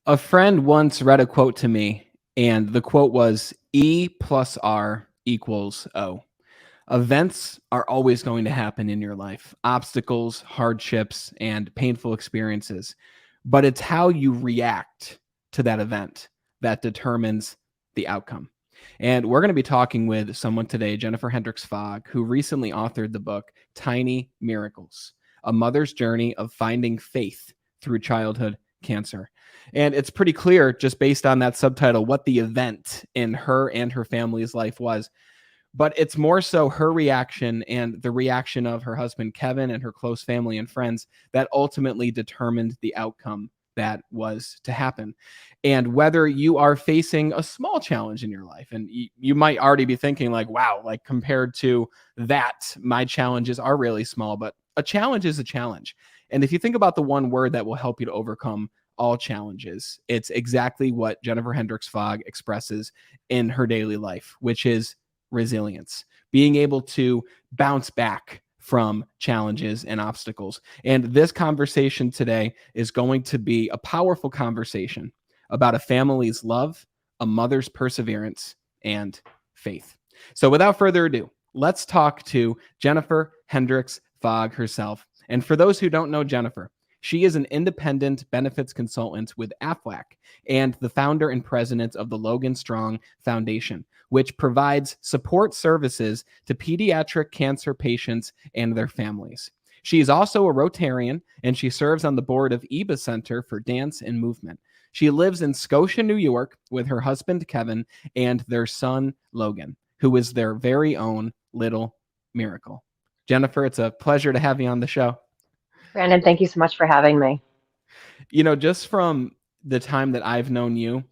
A friend once read a quote to me, and the quote was E plus R equals O. Events are always going to happen in your life, obstacles, hardships, and painful experiences. But it's how you react to that event that determines the outcome. And we're going to be talking with someone today, Jennifer-Hendricks-Fogg, who recently authored the book Tiny Miracles, A Mother's Journey of Finding Faith Through Childhood Cancer. And it's pretty clear, just based on that subtitle, what the event in her and her family's life was. But it's more so her reaction and the reaction of her husband, Kevin, and her close family and friends that ultimately determined the outcome that was to happen. And whether you are facing a small challenge in your life, and you might already be thinking like, wow, like compared to that, my challenges are really small, but a challenge is a challenge. And if you think about the one word that will help you to overcome all challenges, it's exactly what Jennifer-Hendricks-Fogg expresses in her daily life, which is resilience, being able to bounce back from challenges and obstacles. And this conversation today is going to be a powerful conversation about a family's love, a mother's perseverance, and faith. So without further ado, let's talk to Jennifer-Hendricks-Fogg herself. And for those who don't know Jennifer, she is an independent benefits consultant with AFLAC and the founder and president of the Logan Strong Foundation, which provides support services to pediatric cancer patients and their families. She is also a Rotarian, and she serves on the board of EBA Center for Dance and Movement. She lives in Scotia, New York, with her husband, Kevin, and their son, Logan, who is their very own little miracle. Jennifer, it's a pleasure to have you on the show. Brandon, thank you so much for having me. You know, just from the time that I've known you,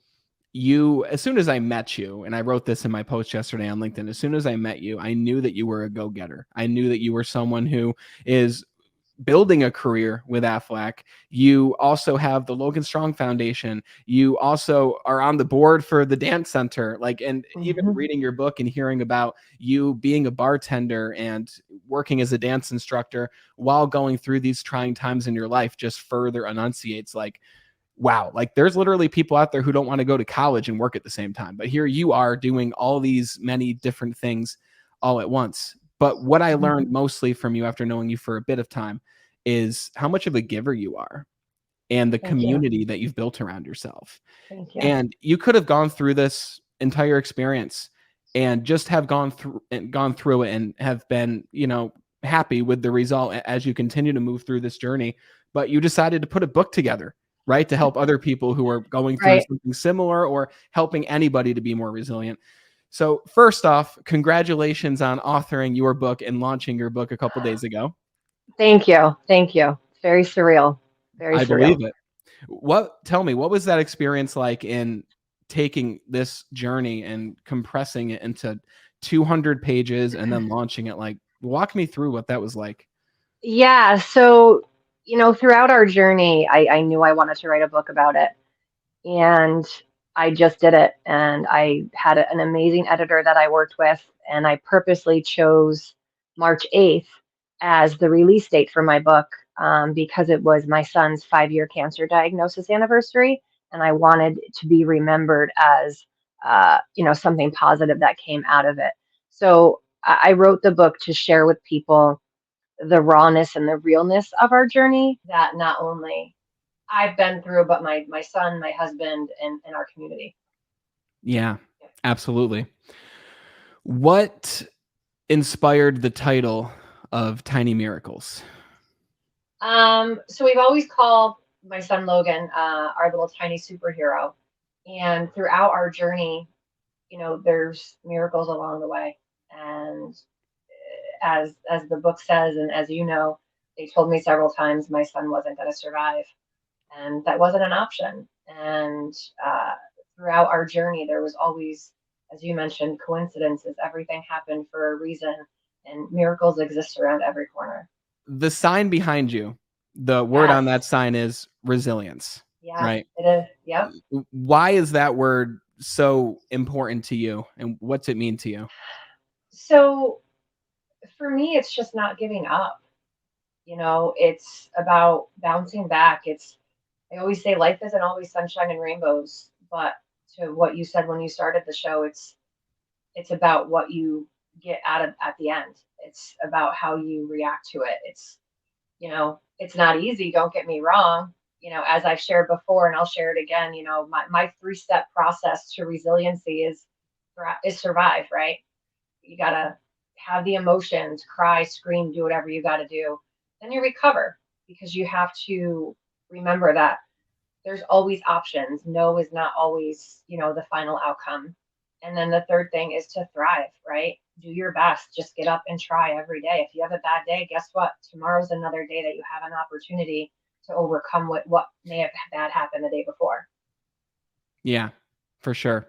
as soon as I met you, and I wrote this in my post yesterday on LinkedIn, as soon as I met you, I knew that you were a go-getter. I knew that you were someone who is building a career with AFLAC. You also have the Logan Strong Foundation. You also are on the board for the Dance Center. And even reading your book and hearing about you being a bartender and working as a dance instructor while going through these trying times in your life just further enunciates wow, there's literally people out there who don't want to go to college and work at the same time. But here you are doing all these many different things all at once. But what I learned mostly from you after knowing you for a bit of time is how much of a giver you are and the community that you've built around yourself. Thank you. And you could have gone through this entire experience and just have gone through it and have been, happy with the result as you continue to move through this journey. But you decided to put a book together, right, to help other people who are going through something similar or helping anybody to be more resilient. So first off, congratulations on authoring your book and launching your book a couple days ago. Thank you. Thank you. It's very surreal. Very I surreal. believe it. Tell me, what was that experience like in taking this journey and compressing it into 200 pages and then launching it? Walk me through what that was like. Yeah. So, throughout our journey, I knew I wanted to write a book about it. And I just did it. And I had an amazing editor that I worked with. And I purposely chose March 8th as the release date for my book because it was my son's 5-year cancer diagnosis anniversary. And I wanted to be remembered as, something positive that came out of it. So I wrote the book to share with people the rawness and the realness of our journey that not only I've been through, but my son, my husband, and our community. Yeah, absolutely. What inspired the title of Tiny Miracles? So we've always called my son Logan our little tiny superhero, and throughout our journey, there's miracles along the way. And as the book says, and as you know, they told me several times my son wasn't going to survive, and that wasn't an option. And throughout our journey, there was always, as you mentioned, coincidences. Everything happened for a reason, and miracles exist around every corner. The sign behind you, the word on that sign is resilience. Yeah, right? It is. Yep. Why is that word so important to you, and what's it mean to you? So for me, it's just not giving up. It's about bouncing back. It's I always say life isn't always sunshine and rainbows, but to what you said when you started the show, it's about what you get out of at the end. It's about how you react to it. It's not easy, don't get me wrong. As I've shared before, and I'll share it again, my three-step process to resiliency is survive, right? You gotta have the emotions, cry, scream, do whatever you gotta do. Then you recover, because you have to remember that there's always options. No is not always, the final outcome. And then the third thing is to thrive, right? Do your best. Just get up and try every day. If you have a bad day, guess what? Tomorrow's another day that you have an opportunity to overcome what may have bad happened the day before. Yeah, for sure.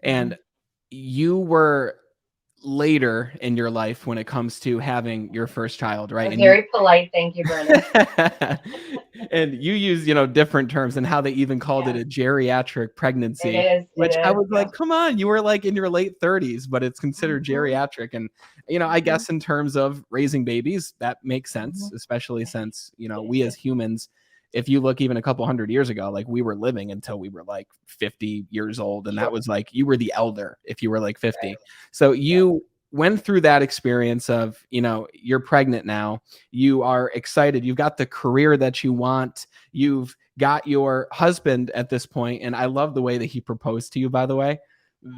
Mm-hmm. And you were later in your life when it comes to having your first child, That right? was And you very polite. Thank you, Brennan. and you use, different terms, and how they even called it Yes, a geriatric it pregnancy, is. It which I is. was Yes. like, come on, you were like in your late 30s, but it's considered Mm-hmm. geriatric. And, I Mm-hmm. guess in terms of raising babies, that makes Mm-hmm. sense, especially since, It, we as it, humans, if you look even a couple hundred years ago, like we were living until we were like 50 years old. And that sure. was like, you were the elder if you were like Right. 50. So Yep. you went through that experience of, you're pregnant now, you are excited, you've got the career that you want, you've got your husband at this point, and I love the way that he proposed to you, by the way.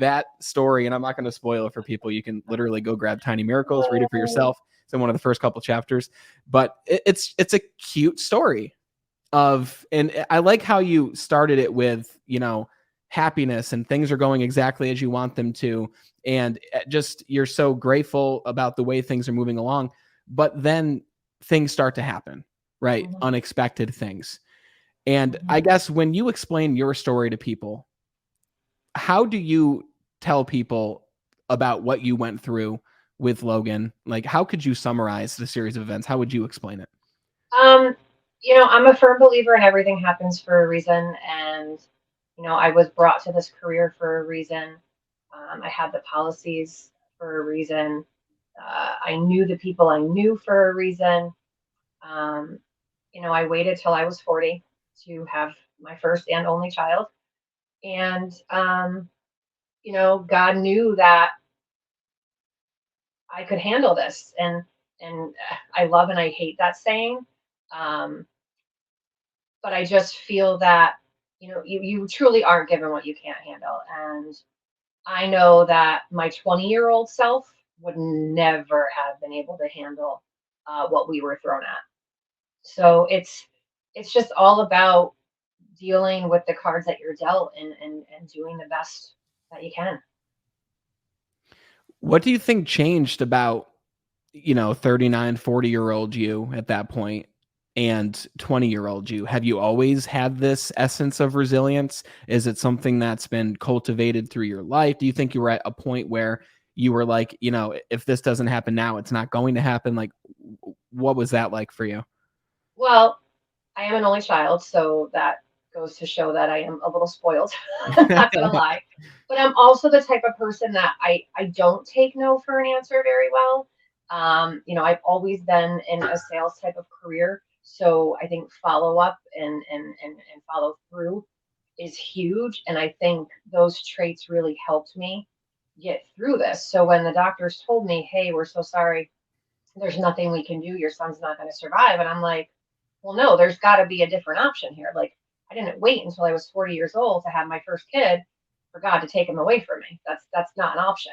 That story, and I'm not going to spoil it for people, you can literally go grab Tiny Miracles, read it for yourself. It's in one of the first couple chapters, but it's a cute story and I like how you started it with, happiness, and things are going exactly as you want them to. And just, you're so grateful about the way things are moving along. But then things start to happen, right? Mm-hmm. Unexpected things. And Mm-hmm. I guess when you explain your story to people, how do you tell people about what you went through with Logan? Like, how could you summarize the series of events? How would you explain it? Um, I'm a firm believer in everything happens for a reason, and I was brought to this career for a reason. I had the policies for a reason. I knew the people I knew for a reason. Um, I waited till I was 40 to have my first and only child, and God knew that I could handle this, and I love and I hate that saying. Um, but I just feel that you truly aren't given what you can't handle, and I know that my 20-year-old self would never have been able to handle what we were thrown at. So it's just all about dealing with the cards that you're dealt, and doing the best that you can. What do you think changed about, 39, 40-year-old you at that point and 20-year-old you? Have you always had this essence of resilience? Is it something that's been cultivated through your life? Do you think you were at a point where you were like, if this doesn't happen now, it's not going to happen? Like, what was that like for you? Well, I am an only child, so that goes to show that I am a little spoiled. I'm not gonna lie. But I'm also the type of person that I don't take no for an answer very well. I've always been in a sales type of career, so I think follow up and follow through is huge. And I think those traits really helped me get through this. So when the doctors told me, "Hey, we're so sorry, there's nothing we can do. Your son's not going to survive." And I'm like, well, no, there's got to be a different option here. Like, I didn't wait until I was 40 years old to have my first kid for God to take him away from me. That's not an option.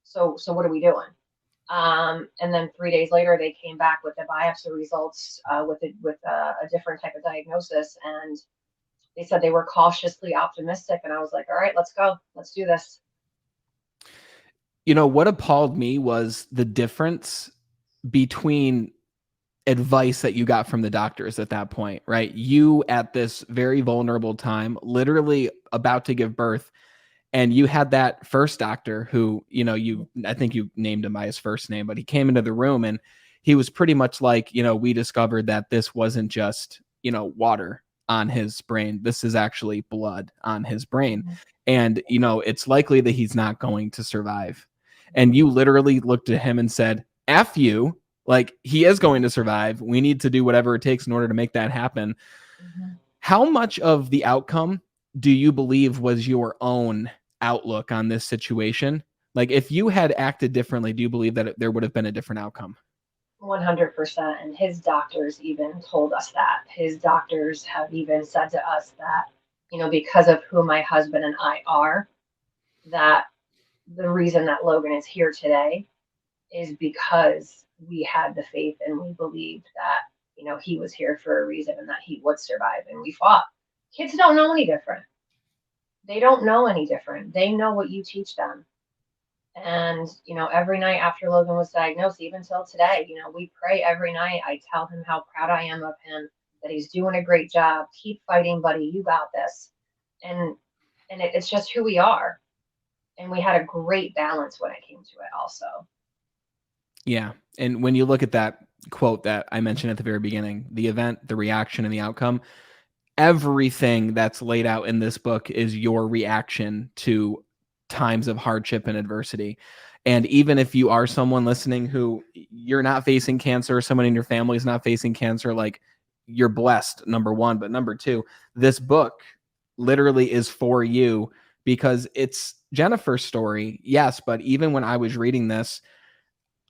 So what are we doing? And then 3 days later, they came back with the biopsy results with a different type of diagnosis, and they said they were cautiously optimistic. And I was like, all right, let's go, let's do this. What appalled me was the difference between advice that you got from the doctors at that point, right? You at this very vulnerable time, literally about to give birth, and you had that first doctor who, I think you named him by his first name, but he came into the room and he was pretty much like, we discovered that this wasn't just, water on his brain. This is actually blood on his brain. Mm-hmm. And, it's likely that he's not going to survive. And you literally looked at him and said, F you, like he is going to survive. We need to do whatever it takes in order to make that happen. Mm-hmm. How much of the outcome do you believe was your own outlook on this situation? Like, if you had acted differently, do you believe that there would have been a different outcome? 100%. And his doctors even told us that. His doctors have even said to us that, because of who my husband and I are, that the reason that Logan is here today is because we had the faith and we believed that, he was here for a reason and that he would survive. And we fought. Kids don't know any different. They don't know any different. They know what you teach them. And, every night after Logan was diagnosed, even till today, we pray every night. I tell him how proud I am of him, that he's doing a great job. Keep fighting, buddy. You got this. And it's just who we are. And we had a great balance when it came to it also. Yeah. And when you look at that quote that I mentioned at the very beginning, the event, the reaction, and the outcome, everything that's laid out in this book is your reaction to times of hardship and adversity. And even if you are someone listening who you're not facing cancer, someone in your family is not facing cancer, like, you're blessed, number one. But number two, this book literally is for you because it's Jennifer's story. Yes. But even when I was reading this,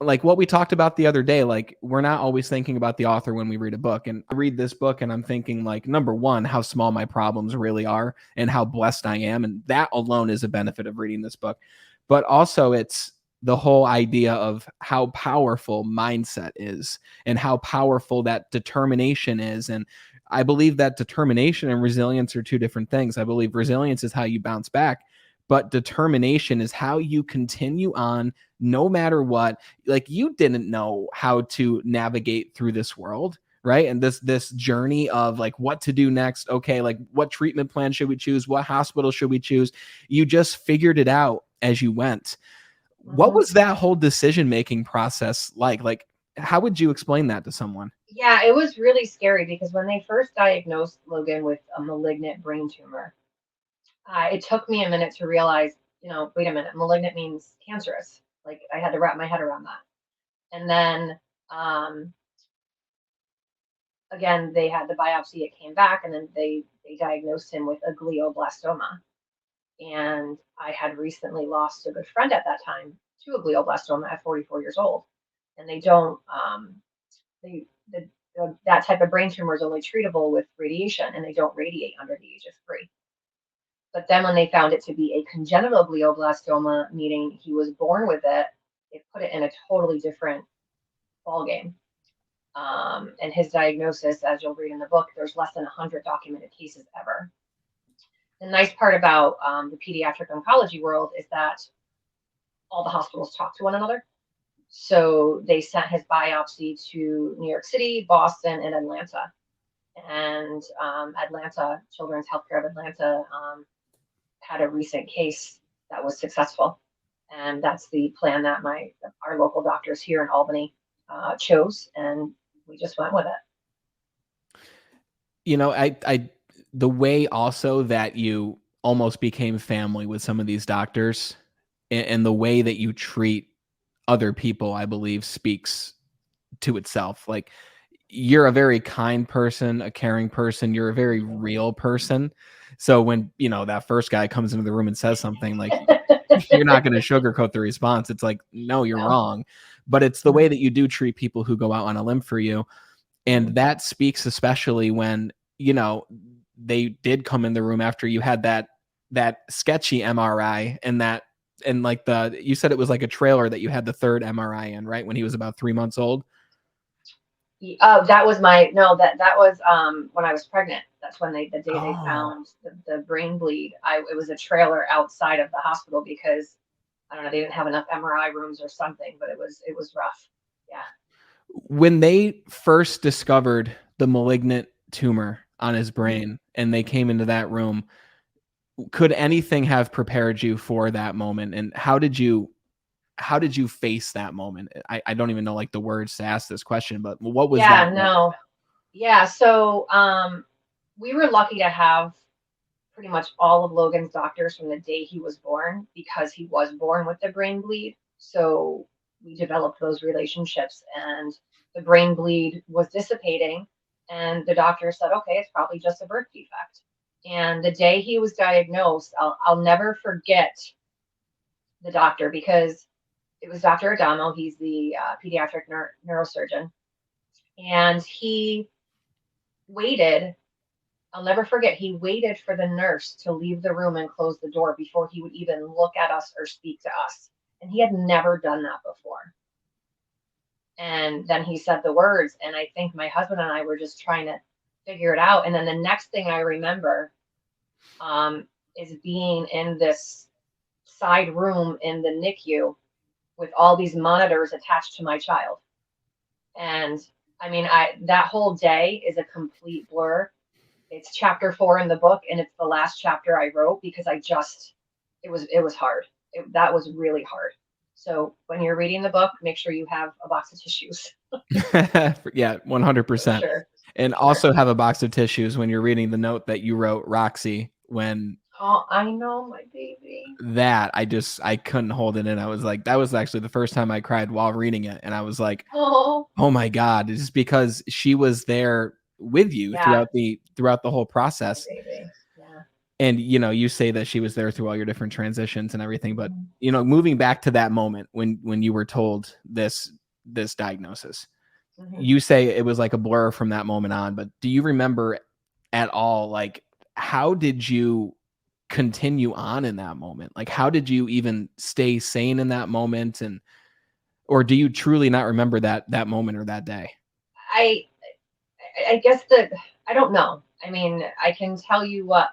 like what we talked about the other day, like, we're not always thinking about the author when we read a book. And I read this book and I'm thinking, like, number one, how small my problems really are and how blessed I am. And that alone is a benefit of reading this book. But also it's the whole idea of how powerful mindset is and how powerful that determination is. And I believe that determination and resilience are two different things. I believe resilience is how you bounce back, but determination is how you continue on no matter what. Like, you didn't know how to navigate through this world, right? And this journey of, like, what to do next. Okay, like, what treatment plan should we choose? What hospital should we choose? You just figured it out as you went. What was that whole decision making process like? Like, how would you explain that to someone? Yeah, it was really scary because when they first diagnosed Logan with a malignant brain tumor, it took me a minute to realize, wait a minute, malignant means cancerous. Like, I had to wrap my head around that. And then um, again, they had the biopsy, it came back, and then they diagnosed him with a glioblastoma. And I had recently lost a good friend at that time to a glioblastoma at 44 years old. And they don't, they, that type of brain tumor is only treatable with radiation, and they don't radiate under the age of 3. But then when they found it to be a congenital glioblastoma, meaning he was born with it, it put it in a totally different ballgame. And his diagnosis, as you'll read in the book, there's less than 100 documented cases ever. The nice part about the pediatric oncology world is that all the hospitals talk to one another. So they sent his biopsy to New York City, Boston, and Atlanta. And Atlanta, Children's Healthcare of Atlanta, had a recent case that was successful. And that's the plan that our local doctors here in Albany chose, and we just went with it. I the way also that you almost became family with some of these doctors, and the way that you treat other people, I believe, speaks to itself. Like, you're a very kind person, a caring person, you're a very real person. So when, that first guy comes into the room and says something, like, you're not going to sugarcoat the response. It's like, no, you're No. wrong. But it's the way that you do treat people who go out on a limb for you. And that speaks especially when, they did come in the room after you had that sketchy MRI, and like you said it was like a trailer that you had the third MRI in, right? When he was about 3 months old. Oh, that was that was when I was pregnant. That's when the day they found the brain bleed. It was a trailer outside of the hospital because I don't know, they didn't have enough MRI rooms or something, but it was rough. Yeah. When they first discovered the malignant tumor on his brain and they came into that room, could anything have prepared you for that moment? And how did you face that moment? I don't even know, like, the words to ask this question, but what was that? Yeah, no. Yeah, so we were lucky to have pretty much all of Logan's doctors from the day he was born because he was born with the brain bleed. So we developed those relationships, and the brain bleed was dissipating. And the doctor said, okay, it's probably just a birth defect. And the day he was diagnosed, I'll never forget the doctor, because it was Dr. Adamo. He's the pediatric neurosurgeon. And he waited. I'll never forget, he waited for the nurse to leave the room and close the door before he would even look at us or speak to us. And he had never done that before. And then he said the words, and I think my husband and I were just trying to figure it out. And then the next thing I remember is being in this side room in the NICU with all these monitors attached to my child. And I mean, that whole day is a complete blur. It's chapter 4 in the book, and it's the last chapter I wrote because it was hard. That was really hard. So when you're reading the book, make sure you have a box of tissues. Yeah, 100%. Sure. And also have a box of tissues when you're reading the note that you wrote, Roxy, when Oh, I know, my baby. That I couldn't hold it in. I was like, that was actually the first time I cried while reading it. And I was like, oh my God, it's just because she was there with you throughout the whole process. Yeah. And, you say that she was there through all your different transitions and everything, but, moving back to that moment when you were told this diagnosis, you say it was like a blur from that moment on, but do you remember at all, like, how did you continue on in that moment? Like, how did you even stay sane in that moment? Or do you truly not remember that moment or that day? I guess I don't know. I mean, I can tell you what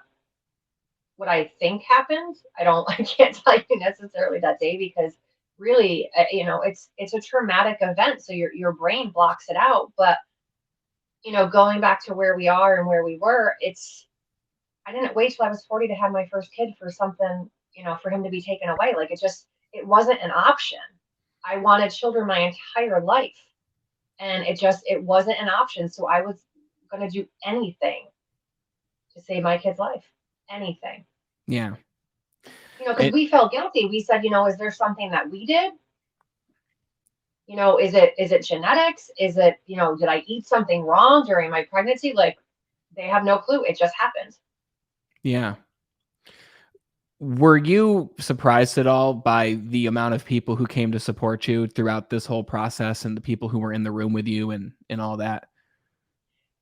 I think happened. I can't tell you necessarily that day, because really, it's a traumatic event. So your brain blocks it out. But, going back to where we are and where we were, I didn't wait till I was 40 to have my first kid for something, for him to be taken away. Like, it wasn't an option. I wanted children my entire life, and it wasn't an option. So I was going to do anything to save my kid's life. Anything. Yeah. Because we felt guilty. We said, is there something that we did? Is it genetics? Is it, did I eat something wrong during my pregnancy? Like, they have no clue. It just happened. Yeah. Were you surprised at all by the amount of people who came to support you throughout this whole process, and the people who were in the room with you and all that?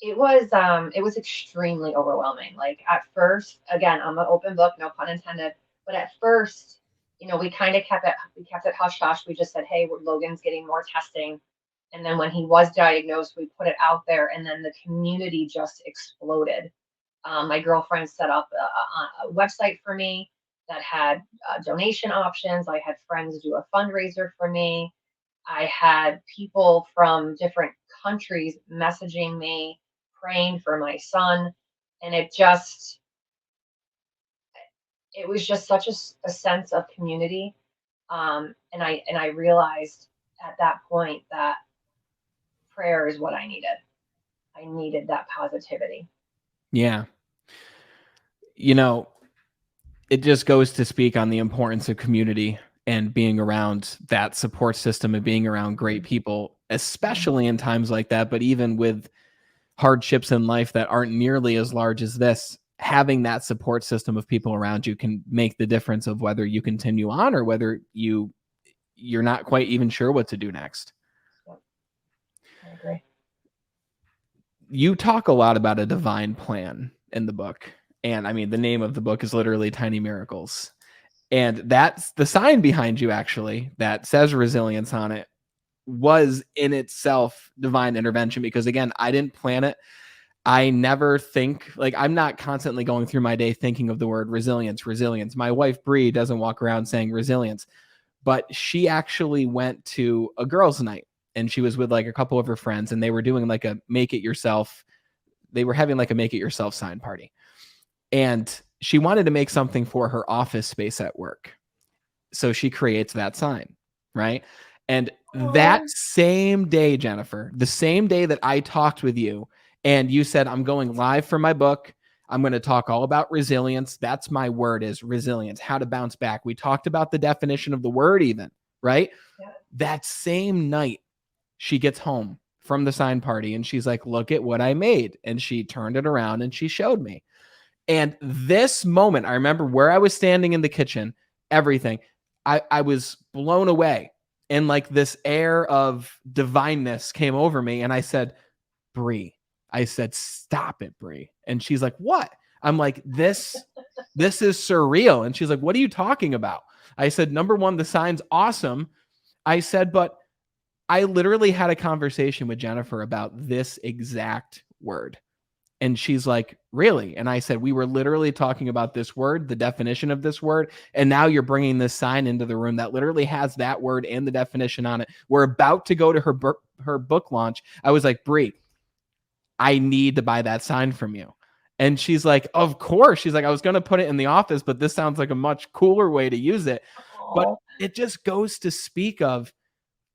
It was extremely overwhelming. Like, at first, again, I'm an open book, no pun intended, but at first, we kind of kept it hush hush. We just said, hey, Logan's getting more testing. And then when he was diagnosed, we put it out there, and then the community just exploded. My girlfriend set up a website for me that had donation options. I had friends do a fundraiser for me. I had people from different countries messaging me, praying for my son. And it was just such a sense of community. And I realized at that point that prayer is what I needed. I needed that positivity. Yeah. It just goes to speak on the importance of community and being around that support system and being around great people, especially in times like that. But even with hardships in life that aren't nearly as large as this, having that support system of people around you can make the difference of whether you continue on or whether you're not quite even sure what to do next. I agree. You talk a lot about a divine plan in the book. And I mean, the name of the book is literally Tiny Miracles. And that's the sign behind you, actually, that says resilience on it, was in itself divine intervention. Because again, I didn't plan it. I never think, like, I'm not constantly going through my day thinking of the word resilience. My wife, Bree, doesn't walk around saying resilience, but she actually went to a girls' night, and she was with like a couple of her friends, and they were doing like a make it yourself. They were having like a make it yourself sign party. And she wanted to make something for her office space at work. So she creates that sign, right? And that same day, Jennifer, the same day that I talked with you and you said, I'm going live for my book, I'm going to talk all about resilience. That's my word, is resilience, how to bounce back. We talked about the definition of the word even, right? Yeah. That same night, she gets home from the sign party. And she's like, look at what I made. And she turned it around and she showed me. And this moment, I remember where I was standing in the kitchen, everything. I was blown away. And like this air of divineness came over me. And I said, Bree, I said, stop it, Bree. And she's like, what? I'm like, this is surreal. And she's like, what are you talking about? I said, number one, the sign's awesome. I said, but I literally had a conversation with Jennifer about this exact word. And she's like, really? And I said, we were literally talking about this word, the definition of this word. And now you're bringing this sign into the room that literally has that word and the definition on it. We're about to go to her book launch. I was like, Bree, I need to buy that sign from you. And she's like, of course. She's like, I was going to put it in the office, but this sounds like a much cooler way to use it. Aww. But it just goes to speak of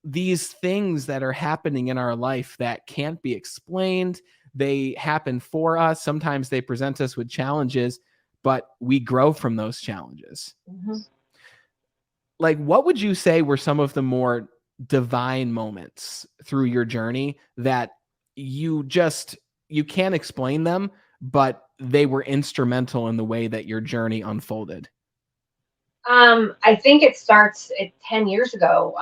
these things that are happening in our life that can't be explained. They happen for us. Sometimes they present us with challenges, but we grow from those challenges. Mm-hmm. Like, what would you say were some of the more divine moments through your journey that you can't explain them, but they were instrumental in the way that your journey unfolded? I think it starts 10 years ago.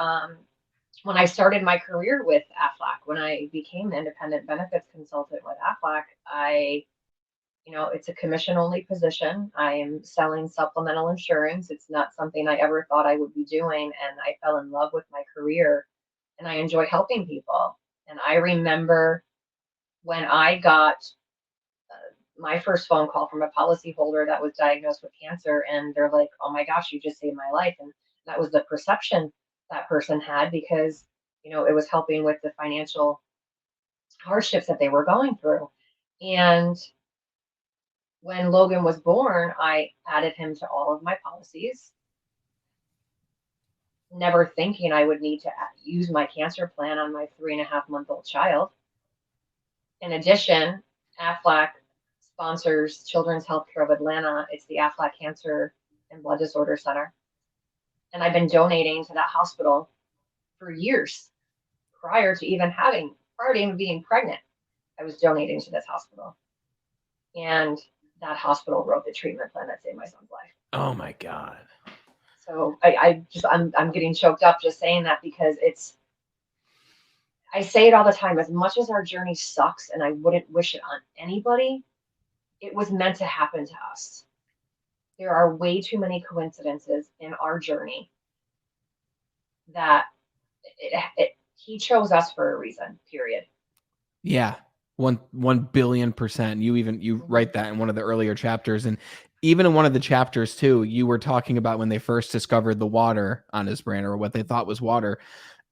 When I started my career with Aflac, when I became an independent benefits consultant with Aflac, it's a commission only position. I am selling supplemental insurance. It's not something I ever thought I would be doing. And I fell in love with my career and I enjoy helping people. And I remember when I got my first phone call from a policyholder that was diagnosed with cancer, and they're like, oh my gosh, you just saved my life. And that was the perception that person had because, it was helping with the financial hardships that they were going through. And when Logan was born, I added him to all of my policies, never thinking I would need to use my cancer plan on my 3.5-month-old child. In addition, Aflac sponsors Children's Healthcare of Atlanta. It's the Aflac Cancer and Blood Disorder Center. And I've been donating to that hospital for years prior to even being pregnant. I was donating to this hospital. And that hospital wrote the treatment plan that saved my son's life. Oh my God. So I'm getting choked up just saying that because I say it all the time, as much as our journey sucks and I wouldn't wish it on anybody, it was meant to happen to us. There are way too many coincidences in our journey that he chose us for a reason, period. Yeah. 1 billion%. You write that in one of the earlier chapters. And even in one of the chapters too, you were talking about when they first discovered the water on his brain, or what they thought was water.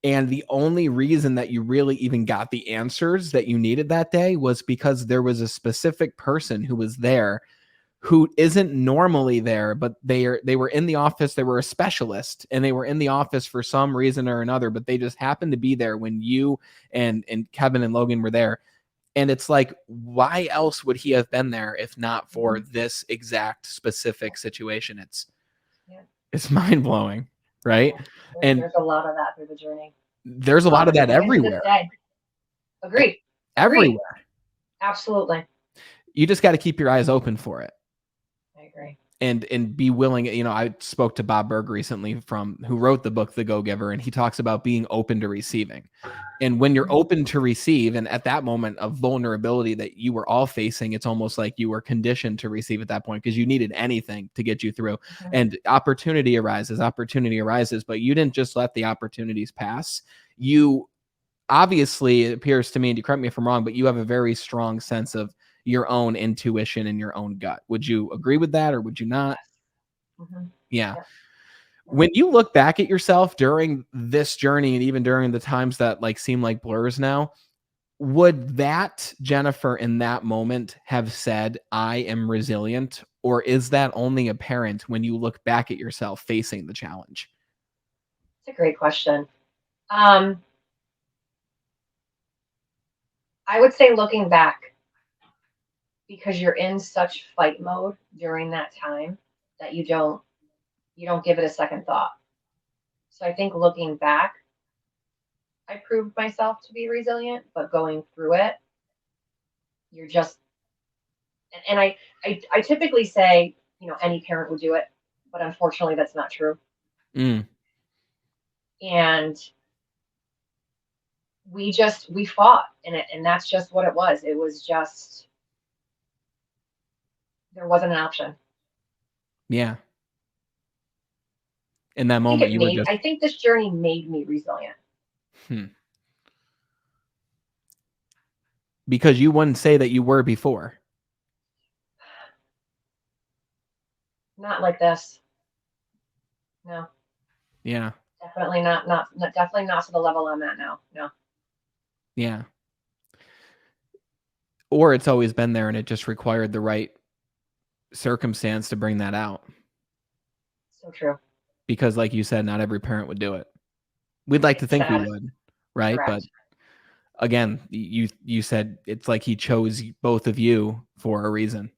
And the only reason that you really even got the answers that you needed that day was because there was a specific person who was there who isn't normally there, but they were in the office. They were a specialist and they were in the office for some reason or another, but they just happened to be there when you and Kevin and Logan were there. And it's like, why else would he have been there if not for this exact specific situation? It's mind blowing, right? Yeah. And there's a lot of that through the journey. There's a lot of that everywhere. Agreed. Everywhere. Absolutely. You just got to keep your eyes open for it. I agree. And be willing. I spoke to Bob Berg recently who wrote the book, The Go-Giver, and he talks about being open to receiving. And when you're open to receive, and at that moment of vulnerability that you were all facing, it's almost like you were conditioned to receive at that point because you needed anything to get you through. Mm-hmm. And opportunity arises, but you didn't just let the opportunities pass. You obviously, it appears to me, and you correct me if I'm wrong, but you have a very strong sense of your own intuition and your own gut. Would you agree with that, or would you not? Mm-hmm. Yeah. When you look back at yourself during this journey, and even during the times that seem like blurs now, would that Jennifer in that moment have said, I am resilient? Or is that only apparent when you look back at yourself facing the challenge? It's a great question. I would say looking back, because you're in such fight mode during that time that you don't give it a second thought. So I think looking back, I proved myself to be resilient, but going through it, you're just, and I typically say, any parent would do it, but unfortunately that's not true. Mm. And we fought, and that's just what it was. It was just, there wasn't an option. Yeah. In that moment, you were just, I think this journey made me resilient. because you wouldn't say that you were before. Not like this. No, Yeah. definitely not definitely not to the level I'm at now. No. Yeah. Or it's always been there and it just required the right circumstance to bring that out. So true. Because like you said, not every parent would do it. We'd like to It's think we sad. would, right? But Correct. again, you said it's like he chose both of you for a reason,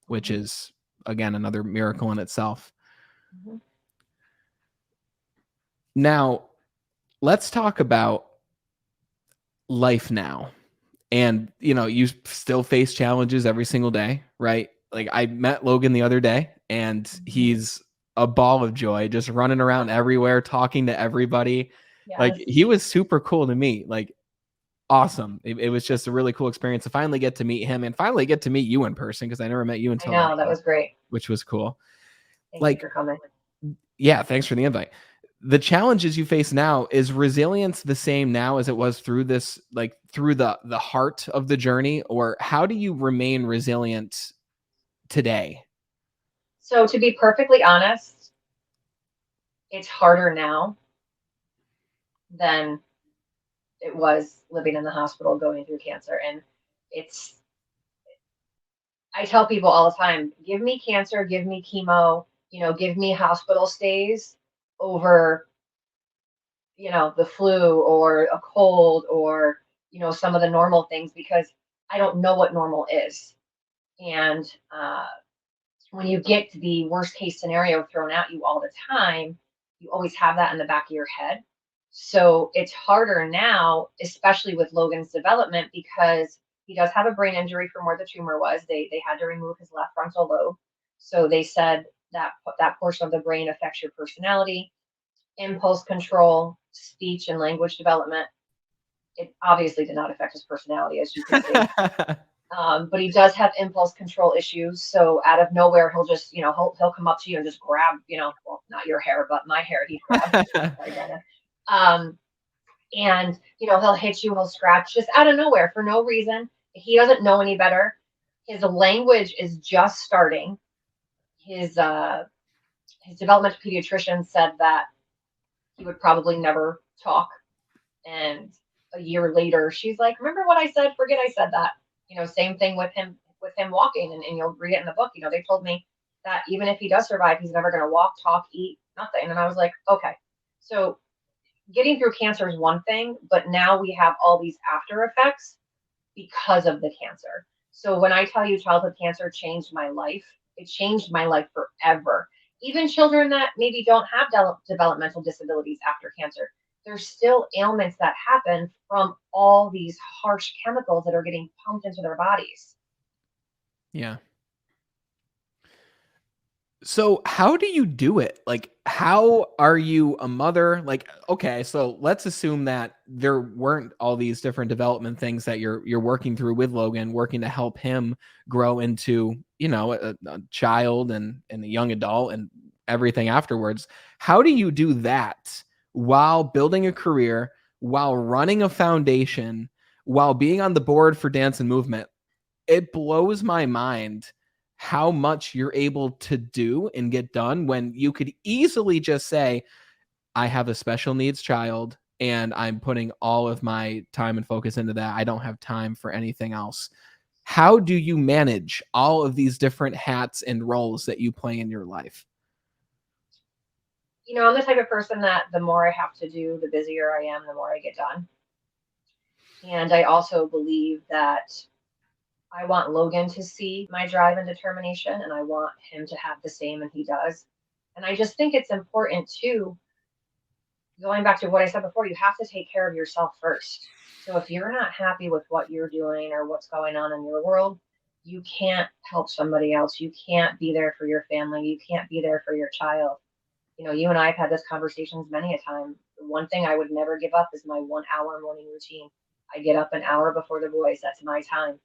which Mm-hmm. is again another miracle in itself. Mm-hmm. Now, let's talk about life now. And you still face challenges every single day, right? Like I met Logan the other day and Mm-hmm. he's a ball of joy, just running around everywhere, talking to everybody. Like Yes. he was super cool to meet. Like awesome. It was just a really cool experience to finally get to meet him and finally get to meet you in person because I never met you I until that know, that day, was great. which was cool. Thank you Like, for coming. yeah, thanks for the invite. The challenges you face now, is resilience the same now as it was through this, like through the heart of the journey, or how do you remain resilient today? So to be perfectly honest, it's harder now than it was living in the hospital going through cancer. And it's, I tell people all the time, give me cancer, give me chemo, give me hospital stays over, the flu or a cold or, some of the normal things, because I don't know what normal is. And when you get the worst case scenario thrown at you all the time, you always have that in the back of your head. So it's harder now, especially with Logan's development, because he does have a brain injury from where the tumor was. They had to remove his left frontal lobe. So they said that that portion of the brain affects your personality, impulse control, speech and language development. It obviously did not affect his personality, as you can see. But he does have impulse control issues. So out of nowhere, he'll just, he'll come up to you and just grab, well, not your hair, but my hair. He'd grab. Sorry, Brenda. And he'll hit you, he'll scratch just out of nowhere for no reason. He doesn't know any better. His language is just starting. His developmental pediatrician said that he would probably never talk. And a year later, she's like, "Remember what I said? Forget I said that." Same thing with him walking, and you'll read it in the book. They told me that even if he does survive, he's never going to walk, talk, eat, nothing. And I was like, okay. So getting through cancer is one thing, but now we have all these after effects because of the cancer. So when I tell you childhood cancer changed my life, it changed my life forever. Even children that maybe don't have developmental disabilities after cancer, there's still ailments that happen from all these harsh chemicals that are getting pumped into their bodies. Yeah. So how do you do it? Like, how are you a mother? Like, okay, so let's assume that there weren't all these different development things that you're working through with Logan, working to help him grow into, a child and a young adult and everything afterwards. How do you do that while building a career, while running a foundation, while being on the board for dance and movement? It blows my mind how much you're able to do and get done when you could easily just say, I have a special needs child and I'm putting all of my time and focus into that. I don't have time for anything else. How do you manage all of these different hats and roles that you play in your life? I'm the type of person that the more I have to do, the busier I am, the more I get done. And I also believe that I want Logan to see my drive and determination, and I want him to have the same, and he does. And I just think it's important too. going back to what I said before, you have to take care of yourself first. So if you're not happy with what you're doing or what's going on in your world, you can't help somebody else. You can't be there for your family. You can't be there for your child. You know, you and I have had this conversations many a time. The one thing I would never give up is my 1 hour morning routine. I get up an hour before the boys. That's my time.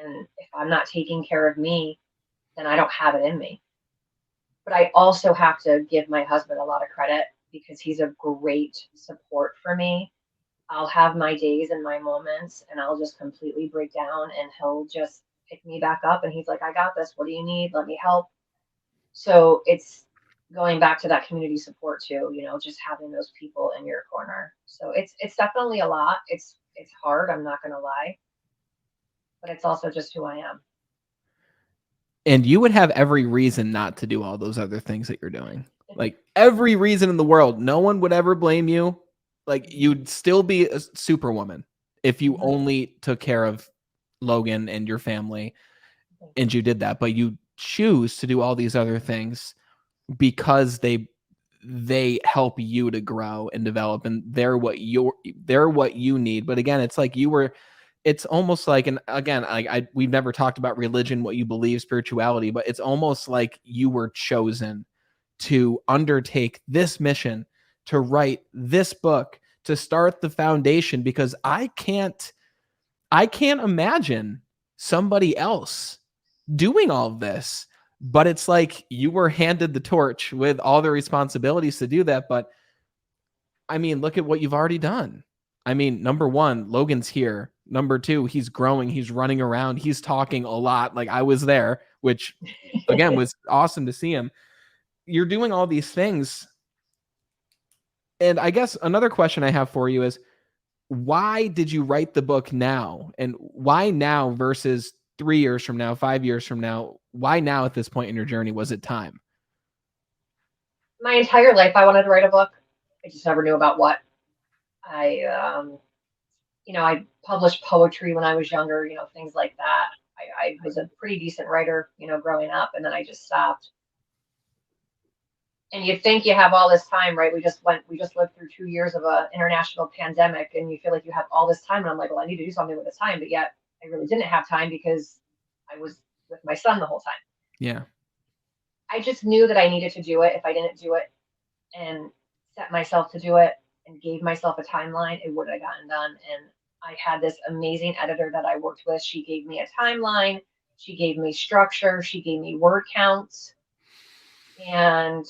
And if I'm not taking care of me, then I don't have it in me. But I also have to give my husband a lot of credit because he's a great support for me. I'll have my days and my moments and I'll just completely break down and he'll just pick me back up and he's like, I got this. What do you need? Let me help. So it's going back to that community support too, you know, just having those people in your corner. So it's definitely a lot. It's hard, I'm not gonna lie, but it's also just who I am. And you would have every reason not to do all those other things that you're doing. Like every reason in the world. No one would ever blame you. Like you'd still be a superwoman if you Mhm. only took care of Logan and your family Thank you. and you did that. But you choose to do all these other things because they help you to grow and develop, and they're what you need. But again, it's like it's almost like, and again, we've never talked about religion, what you believe, spirituality, but it's almost like you were chosen to undertake this mission, to write this book, to start the foundation, because I can't imagine somebody else doing all of this. But it's like you were handed the torch with all the responsibilities to do that. But I mean, look at what you've already done. I mean, number one, Logan's here. Number two, he's growing, he's running around, he's talking a lot. Like I was there, which again was awesome to see him. You're doing all these things. And I guess another question I have for you is, why did you write the book now? And why now versus 3 years from now, 5 years from now? Why now at this point in your journey? Was it time? My entire life I wanted to write a book. I just never knew about what. I you know, I published poetry when I was younger, you know, things like that. I was a pretty decent writer, you know, growing up, and then I just stopped. And you think you have all this time, right? We just lived through 2 years of a international pandemic, and you feel like you have all this time. And I'm like, well, I need to do something with this time, but yet I really didn't have time because I was with my son the whole time. Yeah. I just knew that I needed to do it. If I didn't do it and set myself to do it and gave myself a timeline, it wouldn't have gotten done. And I had this amazing editor that I worked with. She gave me a timeline, she gave me structure, she gave me word counts, and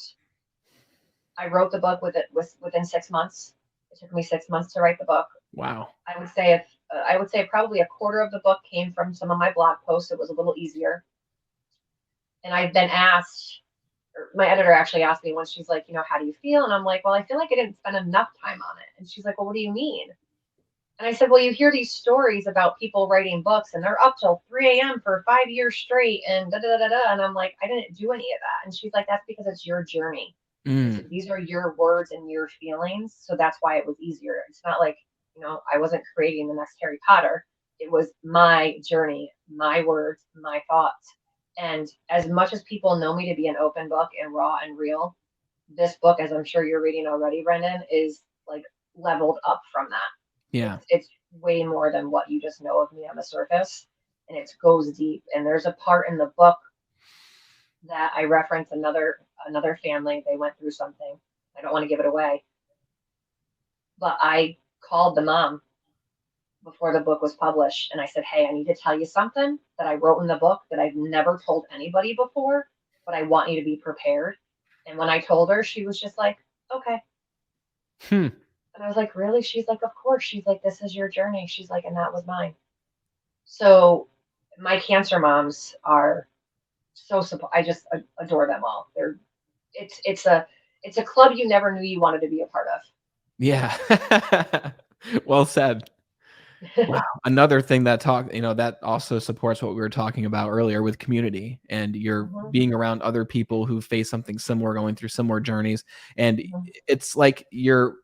I wrote the book within 6 months. It took me 6 months to write the book. Wow. I would say probably a quarter of the book came from some of my blog posts. It was a little easier. And I've been asked, or my editor actually asked me once, she's like, you know, how do you feel? And I'm like, well, I feel like I didn't spend enough time on it. And she's like, well, what do you mean? And I said, well, you hear these stories about people writing books and they're up till 3 a.m. for 5 years straight and da da da da. And I'm like, I didn't do any of that. And she's like, that's because it's your journey. Mm. These are your words and your feelings. So that's why it was easier. It's not like, you know, I wasn't creating the next Harry Potter. It was my journey, my words, my thoughts. And as much as people know me to be an open book and raw and real, this book, as I'm sure you're reading already, Brendan, is like leveled up from that. Yeah. It's way more than what you just know of me on the surface, and it goes deep. And there's a part in the book that I reference another family. They went through something. I don't want to give it away, but I called the mom before the book was published, and I said, "Hey, I need to tell you something that I wrote in the book that I've never told anybody before, but I want you to be prepared." And when I told her, she was just like, "Okay." Hmm. And I was like, "Really?" She's like, "Of course." She's like, "This is your journey." She's like, "And that was mine." So my cancer moms are so support. I just adore them all. It's it's a it's a club you never knew you wanted to be a part Yeah. Well said. Wow. of. Another thing that also supports what we were talking about earlier with community, and you're Mhm, being around other people who face something similar, going through similar journeys. And mhm. it's like you're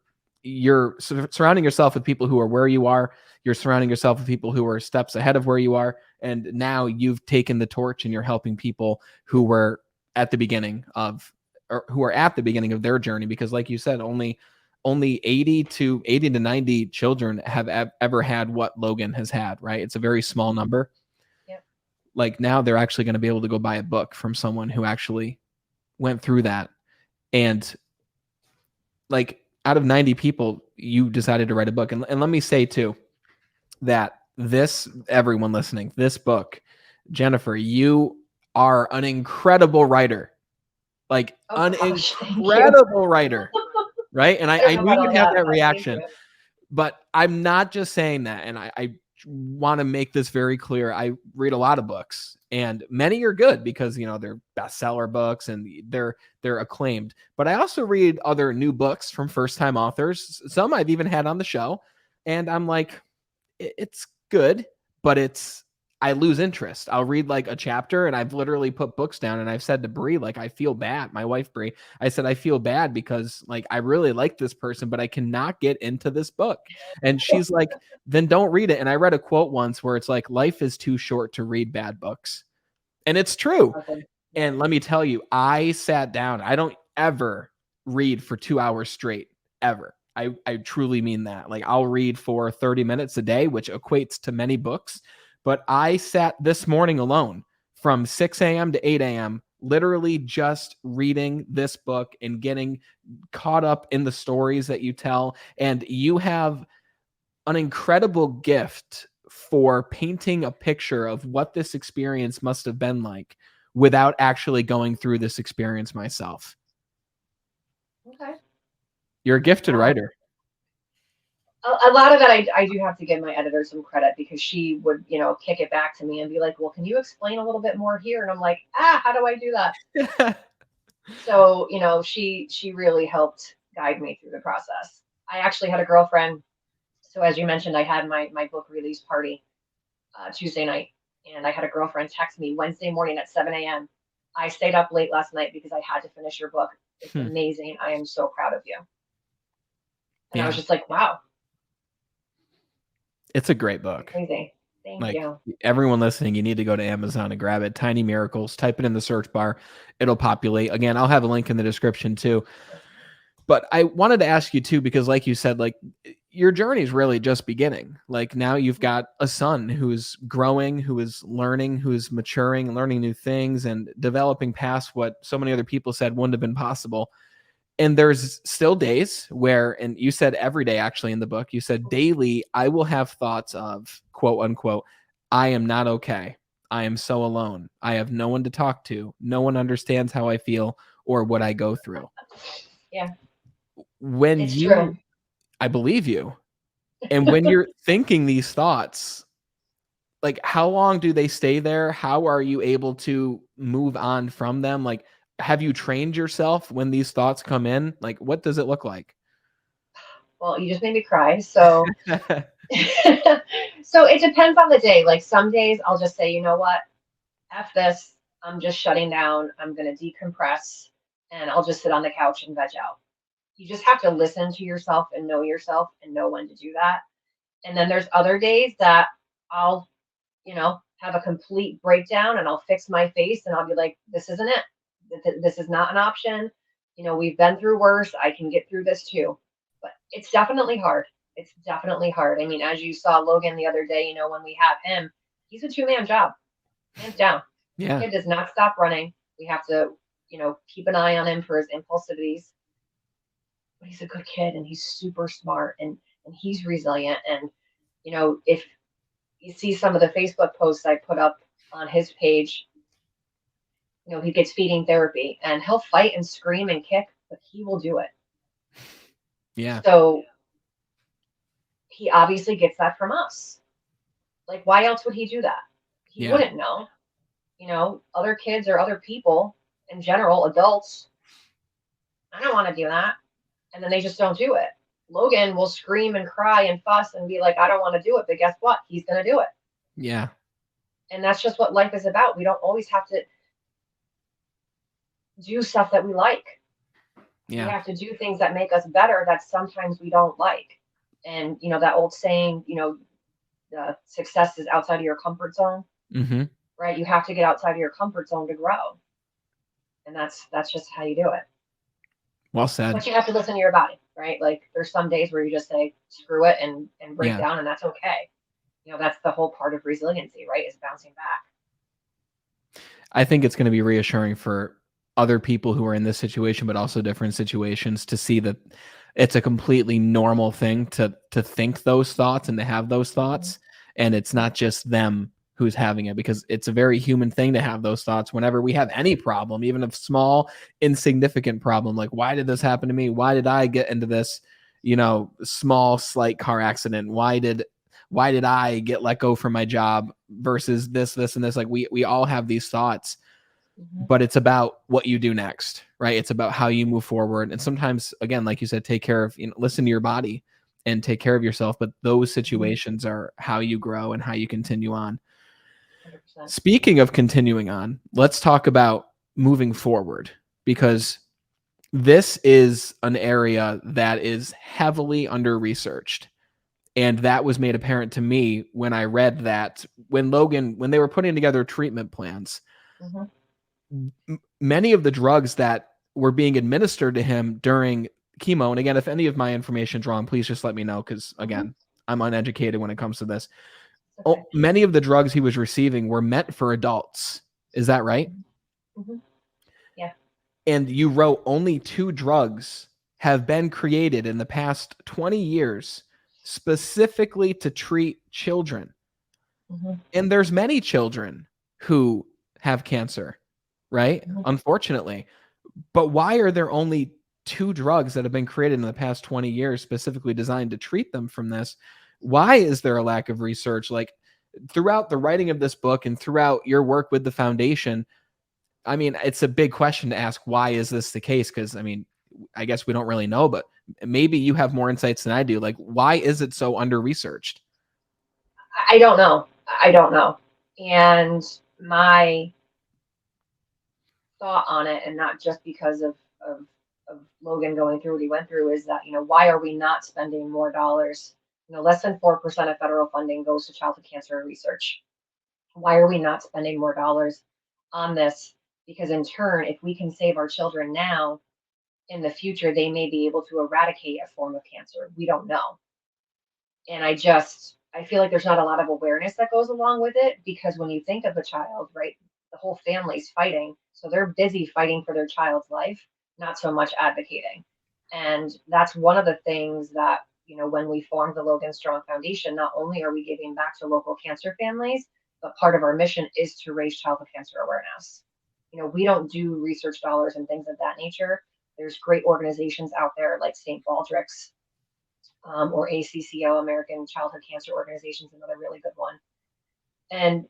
surrounding yourself with people who are where you are. You're surrounding yourself with people who are steps ahead of where you are. And now you've taken the torch and you're helping people who were at the beginning of, or who are at the beginning of their journey. Because like you said, only 80 to 90 children have ever had what Logan has had, right? It's a very small number. Yep. Like now they're actually going to be able to go buy a book from someone who actually went through that. And like out of 90 people, you decided to write a book. And let me say too, that everyone listening, this book, Jennifer, you are an incredible writer, like an incredible writer, right? And I knew you'd have that reaction, but I'm not just saying that. And I want to make this very clear. I read a lot of books, and many are good because, you know, they're bestseller books and they're acclaimed. But I also read other new books from first-time authors. Some I've even had on the show, and I'm like, it's good, but I lose interest. I'll read like a chapter, and I've literally put books down, and I've said to Bree, like, I feel bad. My wife, Bree, I said, I feel bad because like, I really like this person, but I cannot get into this book. And she's like, then don't read it. And I read a quote once where it's like, life is too short to read bad books. And it's true. And let me tell you, I sat down. I don't ever read for 2 hours straight, ever. I truly mean that. Like, I'll read for 30 minutes a day, which equates to many books. But I sat this morning alone from 6 a.m. to 8 a.m., literally just reading this book and getting caught up in the stories that you tell. And you have an incredible gift for painting a picture of what this experience must have been like without actually going through this experience myself. Okay. You're a gifted writer. A lot of that I do have to give my editor some credit, because she would, you know, kick it back to me and be like, well, can you explain a little bit more here? And I'm like, how do I do that? So, you know, she really helped guide me through the process. I actually had a girlfriend. So as you mentioned, I had my book release party Tuesday night, and I had a girlfriend text me Wednesday morning at 7 a.m. I stayed up late last night because I had to finish your book. It's amazing. I am so proud of you. And I was just like, wow. It's a great book. Amazing. Thank you. Everyone listening, you need to go to Amazon and grab it. Tiny Miracles. Type it in the search bar. It'll populate. Again, I'll have a link in the description too. But I wanted to ask you too, because like you said, like, your journey is really just beginning. Like, now you've got a son who is growing, who is learning, who is maturing, learning new things and developing past what so many other people said wouldn't have been possible. And there's still days where, and you said every day, actually, in the book, you said daily, I will have thoughts of, quote unquote, I am not okay. I am so alone. I have no one to talk to. No one understands how I feel or what I go through. Yeah. It's true. I believe you. And when you're thinking these thoughts, like, how long do they stay there? How are you able to move on from them? Like, have you trained yourself when these thoughts come in? Like, what does it look like? Well, you just made me cry. So, so it depends on the day. Like, some days I'll just say, you know what? F this. I'm just shutting down. I'm going to decompress, and I'll just sit on the couch and veg out. You just have to listen to yourself and know when to do that. And then there's other days that I'll, you know, have a complete breakdown, and I'll fix my face, and I'll be like, this isn't it. This is not an option. You know, we've been through worse. I can get through this too. But it's definitely hard. It's definitely hard. I mean, as you saw Logan the other day, you know, when we have him, he's a two-man job, hands down. Yeah. The kid does not stop running. We have to, you know, keep an eye on him for his impulsivities. But he's a good kid, and he's super smart, and he's resilient. And, you know, if you see some of the Facebook posts I put up on his page, you know, he gets feeding therapy, and he'll fight and scream and kick, but he will do it. Yeah. So he obviously gets that from us. Like, why else would he do that? He wouldn't know. You know, other kids or other people in general, adults, I don't want to do that. And then they just don't do it. Logan will scream and cry and fuss and be like, I don't want to do it. But guess what? He's going to do it. Yeah. And that's just what life is about. We don't always have to do stuff that we like. Yeah. We have to do things that make us better that sometimes we don't like. And, you know, that old saying, you know, success is outside of your comfort zone. Mm-hmm. Right? You have to get outside of your comfort zone to grow. And that's just how you do it. Well said. But you have to listen to your body. right? Like there's some days where you just say screw it and break Yeah. down, and that's okay. That's the whole part of resiliency, right? Is bouncing back. I think it's going to be reassuring for other people who are in this situation, but also different situations, to see that it's a completely normal thing to think those thoughts and to have those thoughts. And it's not just them who's having it, because it's a very human thing to have those thoughts whenever we have any problem, even a small, insignificant problem. Like, why did this happen to me? Why did I get into this, small, slight car accident? Why did I get let go from my job versus this, and this? Like, we all have these thoughts, but it's about what you do next, right? It's about how you move forward. And sometimes, again, like you said, take care of, listen to your body and take care of yourself. But those situations are how you grow and how you continue on. 100%. Speaking of continuing on, let's talk about moving forward, because this is an area that is heavily under-researched. And that was made apparent to me when I read that when they were putting together treatment plans, many of the drugs that were being administered to him during chemo, and again, if any of my information is wrong, please just let me know, because again, I'm uneducated when it comes to this. Okay. Many of the drugs he was receiving were meant for adults. Is that right? Yeah. And you wrote only 2 drugs have been created in the past 20 years specifically to treat children. And there's many children who have cancer, right? Unfortunately. But why are there only 2 drugs that have been created in the past 20 years specifically designed to treat them from this? Why is there a lack of research? Like, throughout the writing of this book and throughout your work with the foundation, I mean, it's a big question to ask, why is this the case? Because, I mean, I guess we don't really know, but maybe you have more insights than I do. Like, why is it so under-researched? I don't know. I don't know. And my thought on it, and not just because of Logan going through what he went through, is that, why are we not spending more dollars? Less than 4% of federal funding goes to childhood cancer research. Why are we not spending more dollars on this? Because in turn, if we can save our children now, in the future, they may be able to eradicate a form of cancer. We don't know. And I feel like there's not a lot of awareness that goes along with it, because when you think of a child, right, the whole family's fighting. So they're busy fighting for their child's life, not so much advocating. And that's one of the things that, when we formed the Logan Strong Foundation, not only are we giving back to local cancer families, but part of our mission is to raise childhood cancer awareness. We don't do research dollars and things of that nature. There's great organizations out there like St. Baldrick's, or ACCO, American Childhood Cancer Organization, is another really good one. And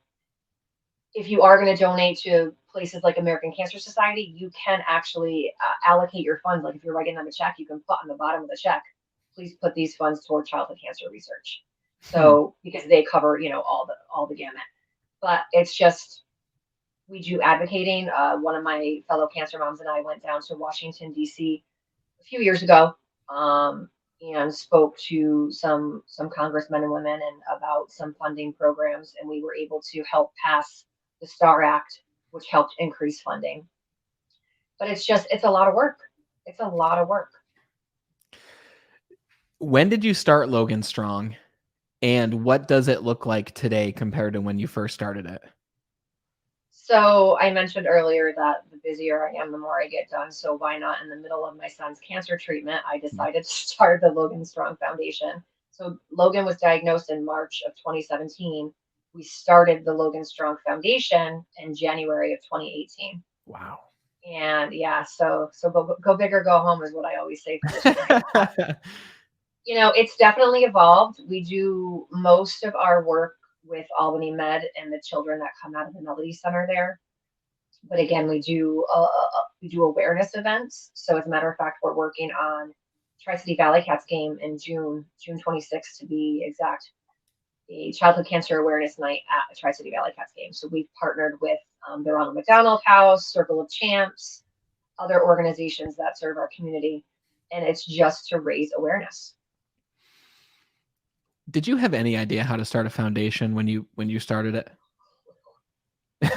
if you are going to donate to places like American Cancer Society, you can actually allocate your funds. Like if you're writing them a check, you can put on the bottom of the check, please put these funds toward childhood cancer research. So because they cover, all the gamut. But it's just, we do advocating. One of my fellow cancer moms and I went down to Washington, D.C. a few years ago, and spoke to some congressmen and women and about some funding programs, and we were able to help pass the STAR Act, which helped increase funding. But it's a lot of work. It's a lot of work. When did you start Logan Strong, and what does it look like today compared to when you first started it? So I mentioned earlier that the busier I am, the more I get done. So why not, in the middle of my son's cancer treatment, I decided to start the Logan Strong Foundation. So Logan was diagnosed in March of 2017. We started the Logan Strong Foundation in January of 2018. Wow. And yeah, so go big or go home is what I always say for this journey. It's definitely evolved. We do most of our work with Albany Med and the children that come out of the Melody Center there. But again, we do awareness events. So as a matter of fact, we're working on Tri-City Valley Cats game in June 26th to be exact, a childhood cancer awareness night at the Tri-City Valley Cats game. So we've partnered with the Ronald McDonald House, Circle of Champs, other organizations that serve our community, and it's just to raise awareness. Did you have any idea how to start a foundation when you started it? No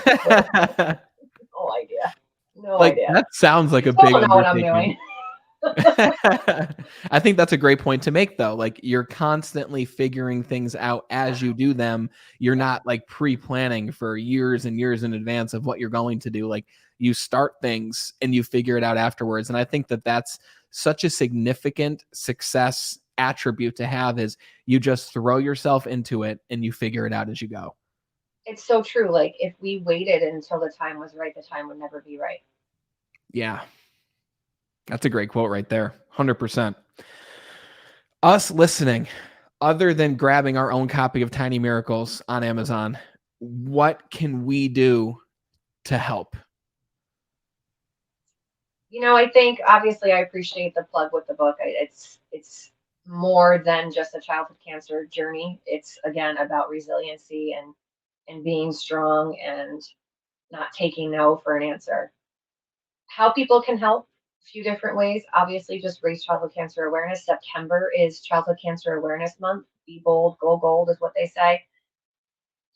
idea. No idea. That sounds like a Still big don't know what I'm undertaking. doing. I think that's a great point to make, though. Like, you're constantly figuring things out as you do them. You're not like pre-planning for years and years in advance of what you're going to do. Like, you start things and you figure it out afterwards. And I think that that's such a significant success attribute to have, is you just throw yourself into it and you figure it out as you go. It's so true. Like if we waited until the time was right, the time would never be right. Yeah. That's a great quote right there. 100%. Us listening, other than grabbing our own copy of Tiny Miracles on Amazon, what can we do to help? I think obviously I appreciate the plug with the book. It's more than just a childhood cancer journey. It's again about resiliency and being strong and not taking no for an answer. How people can help, a few different ways. Obviously, just raise childhood cancer awareness. September is Childhood Cancer Awareness Month. Be bold, go gold is what they say.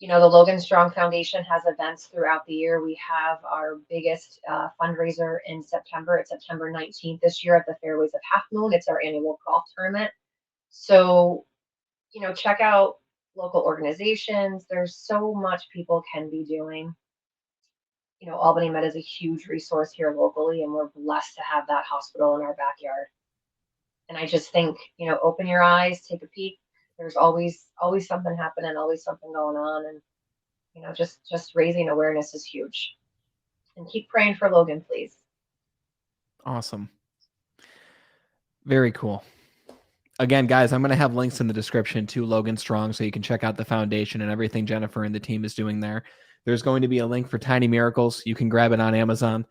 The Logan Strong Foundation has events throughout the year. We have our biggest fundraiser in September. It's September 19th this year at the Fairways of Half Moon. It's our annual golf tournament. So, check out local organizations. There's so much people can be doing. Albany Med is a huge resource here locally, and we're blessed to have that hospital in our backyard. And I just think, open your eyes, take a peek. There's always something happening, always something going on, and just raising awareness is huge. And keep praying for Logan, please. Awesome. Very cool. Again, guys, I'm going to have links in the description to Logan Strong so you can check out the foundation and everything Jennifer and the team is doing there. There's going to be a link for Tiny Miracles. You can grab it on Amazon.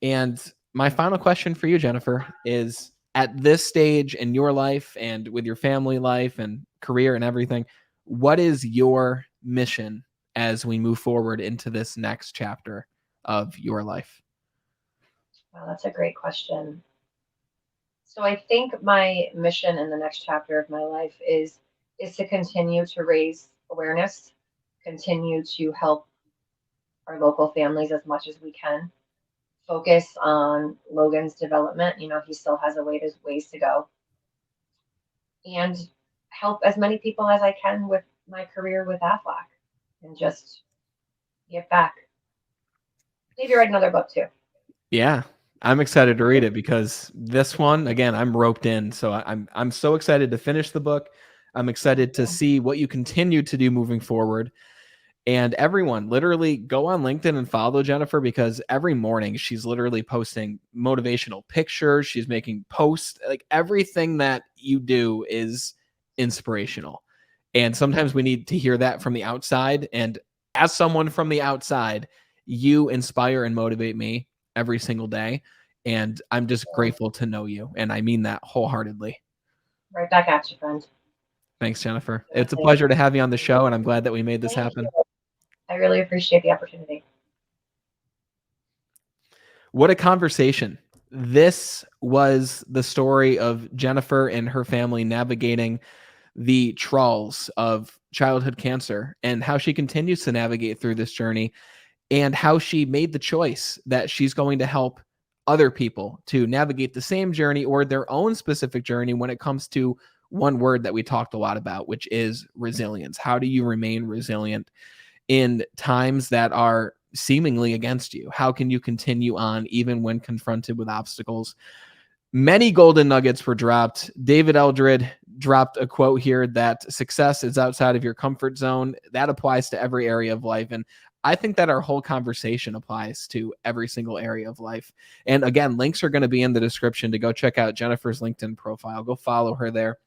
And my final question for you, Jennifer, is at this stage in your life and with your family life and career and everything, what is your mission as we move forward into this next chapter of your life? Wow, that's a great question. So I think my mission in the next chapter of my life is to continue to raise awareness, continue to help our local families as much as we can, focus on Logan's development. He still has ways to go, and help as many people as I can with my career with Aflac, and just give back. Maybe write another book too. Yeah, I'm excited to read it because this one, again, I'm roped in. So I'm so excited to finish the book. I'm excited to see what you continue to do moving forward. And everyone, literally go on LinkedIn and follow Jennifer, because every morning she's literally posting motivational pictures. She's making posts. Like, everything that you do is inspirational. And sometimes we need to hear that from the outside. And as someone from the outside, you inspire and motivate me every single day. And I'm just grateful to know you. And I mean that wholeheartedly. Right back at you, friend. Thanks, Jennifer. It's a pleasure to have you on the show, and I'm glad that we made this happen. You. I really appreciate the opportunity. What a conversation. This was the story of Jennifer and her family navigating the trials of childhood cancer and how she continues to navigate through this journey, and how she made the choice that she's going to help other people to navigate the same journey or their own specific journey when it comes to one word that we talked a lot about, which is resilience. How do you remain resilient in times that are seemingly against you? How can you continue on even when confronted with obstacles? Many golden nuggets were dropped. David Eldred dropped a quote here that success is outside of your comfort zone. That applies to every area of life. And I think that our whole conversation applies to every single area of life. And again, links are going to be in the description to go check out Jennifer's LinkedIn profile. Go follow her there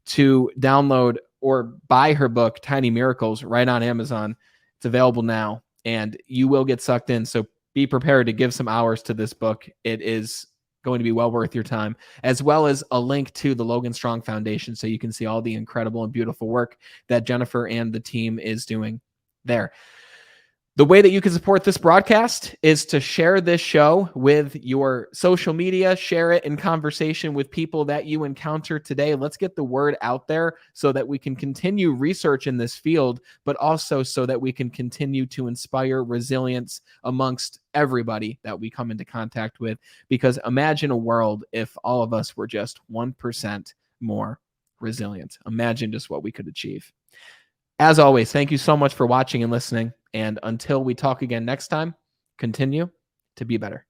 to download or buy her book, Tiny Miracles, right on Amazon. It's available now, and you will get sucked in. So be prepared to give some hours to this book. It is going to be well worth your time, as well as a link to the Logan Strong Foundation so you can see all the incredible and beautiful work that Jennifer and the team is doing there. The way that you can support this broadcast is to share this show with your social media, share it in conversation with people that you encounter today. Let's get the word out there so that we can continue research in this field, but also so that we can continue to inspire resilience amongst everybody that we come into contact with. Because imagine a world if all of us were just 1% more resilient. Imagine just what we could achieve. As always, thank you so much for watching and listening. And until we talk again next time, continue to be better.